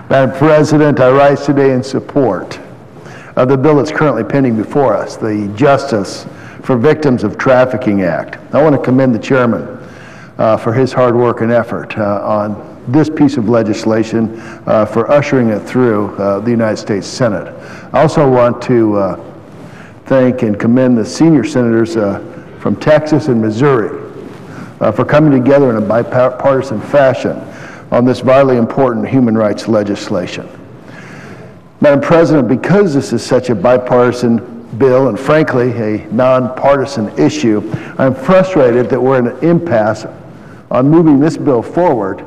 Madam President, I rise today in support of the bill that's currently pending before us, the Justice for Victims of Trafficking Act. I want to commend the chairman for his hard work and effort on this piece of legislation, for ushering it through the United States Senate. I also want to thank and commend the senior senators from Texas and Missouri for coming together in a bipartisan fashion on this vitally important human rights legislation. Madam President, because this is such a bipartisan bill and frankly a nonpartisan issue, I'm frustrated that we're in an impasse on moving this bill forward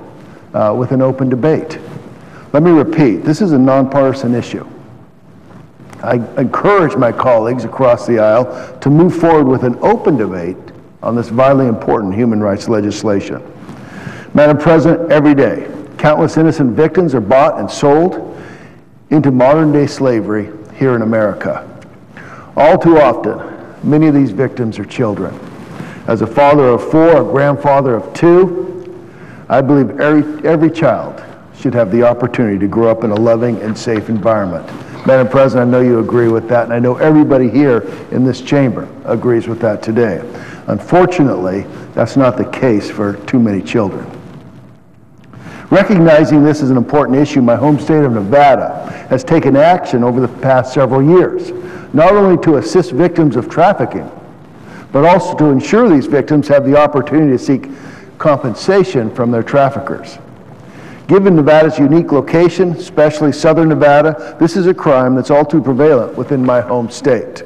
with an open debate. Let me repeat, this is a nonpartisan issue. I encourage my colleagues across the aisle to move forward with an open debate on this vitally important human rights legislation. Madam President, every day, countless innocent victims are bought and sold into modern-day slavery here in America. All too often, many of these victims are children. As a father of 4, a grandfather of 2, I believe every child should have the opportunity to grow up in a loving and safe environment. Madam President, I know you agree with that, and I know everybody here in this chamber agrees with that today. Unfortunately, that's not the case for too many children. Recognizing this is an important issue, my home state of Nevada has taken action over the past several years, not only to assist victims of trafficking, but also to ensure these victims have the opportunity to seek compensation from their traffickers. Given Nevada's unique location, especially southern Nevada, this is a crime that's all too prevalent within my home state.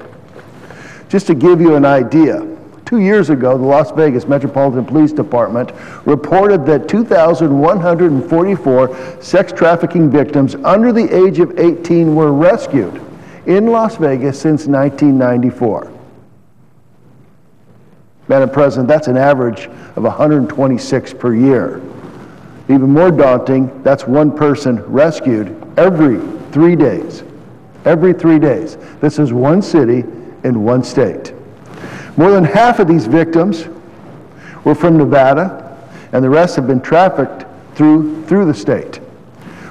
Just to give you an idea, 2 years ago, the Las Vegas Metropolitan Police Department reported that 2,144 sex trafficking victims under the age of 18 were rescued in Las Vegas since 1994. Madam President, that's an average of 126 per year. Even more daunting, that's one person rescued every 3 days. Every 3 days. This is one city in one state. More than half of these victims were from Nevada, and the rest have been trafficked through the state.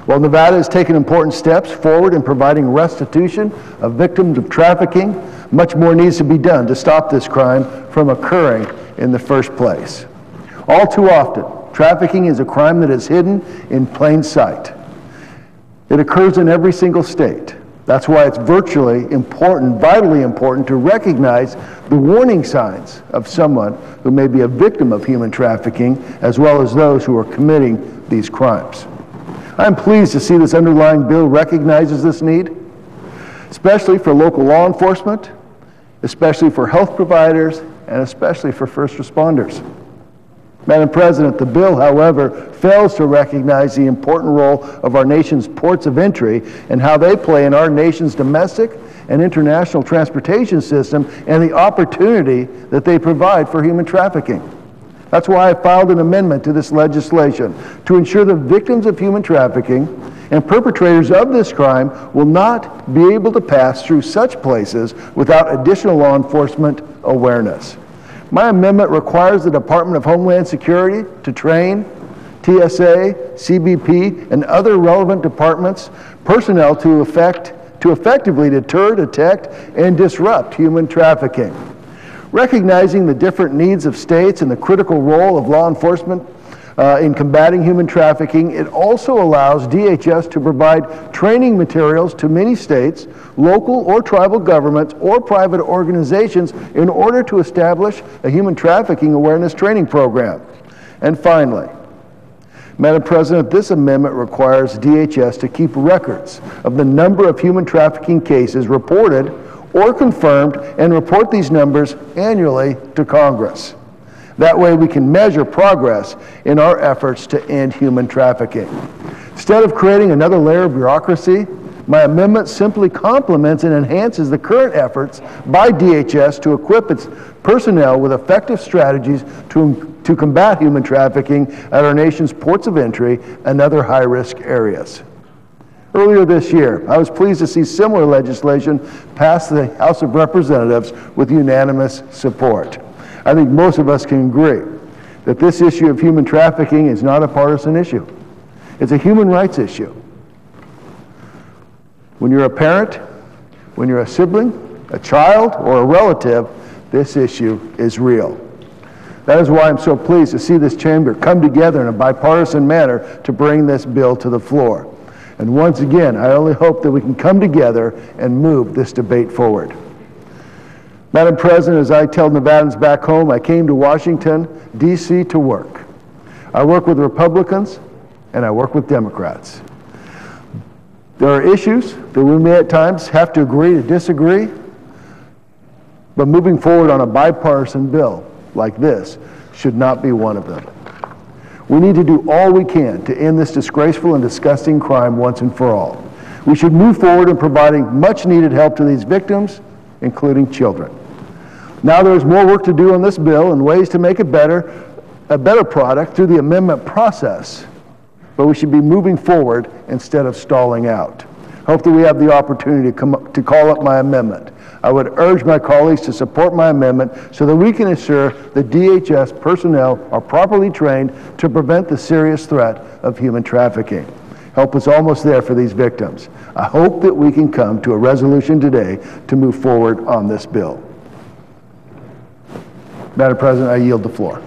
While Nevada has taken important steps forward in providing restitution of victims of trafficking, much more needs to be done to stop this crime from occurring in the first place. All too often, trafficking is a crime that is hidden in plain sight. It occurs in every single state. That's why it's vitally important to recognize the warning signs of someone who may be a victim of human trafficking, as well as those who are committing these crimes. I'm pleased to see this underlying bill recognizes this need, especially for local law enforcement, especially for health providers, and especially for first responders. Madam President, the bill, however, fails to recognize the important role of our nation's ports of entry and how they play in our nation's domestic and international transportation system and the opportunity that they provide for human trafficking. That's why I filed an amendment to this legislation to ensure that victims of human trafficking and perpetrators of this crime will not be able to pass through such places without additional law enforcement awareness. My amendment requires the Department of Homeland Security to train TSA, CBP, and other relevant departments personnel to effectively deter, detect, and disrupt human trafficking. Recognizing the different needs of states and the critical role of law enforcement in combating human trafficking, it also allows DHS to provide training materials to many states, local or tribal governments, or private organizations in order to establish a human trafficking awareness training program. And finally, Madam President, this amendment requires DHS to keep records of the number of human trafficking cases reported or confirmed and report these numbers annually to Congress. That way we can measure progress in our efforts to end human trafficking. Instead of creating another layer of bureaucracy, my amendment simply complements and enhances the current efforts by DHS to equip its personnel with effective strategies to combat human trafficking at our nation's ports of entry and other high-risk areas. Earlier this year, I was pleased to see similar legislation pass the House of Representatives with unanimous support. I think most of us can agree that this issue of human trafficking is not a partisan issue. It's a human rights issue. When you're a parent, when you're a sibling, a child, or a relative, this issue is real. That is why I'm so pleased to see this chamber come together in a bipartisan manner to bring this bill to the floor. And once again, I only hope that we can come together and move this debate forward. Madam President, as I tell Nevadans back home, I came to Washington, D.C. to work. I work with Republicans and I work with Democrats. There are issues that we may at times have to agree to disagree, but moving forward on a bipartisan bill like this should not be one of them. We need to do all we can to end this disgraceful and disgusting crime once and for all. We should move forward in providing much needed help to these victims, including children. Now there is more work to do on this bill and ways to make it a better product through the amendment process, but we should be moving forward instead of stalling out. Hope that we have the opportunity to call up my amendment. I would urge my colleagues to support my amendment so that we can ensure that DHS personnel are properly trained to prevent the serious threat of human trafficking. Help is almost there for these victims. I hope that we can come to a resolution today to move forward on this bill. Madam President, I yield the floor.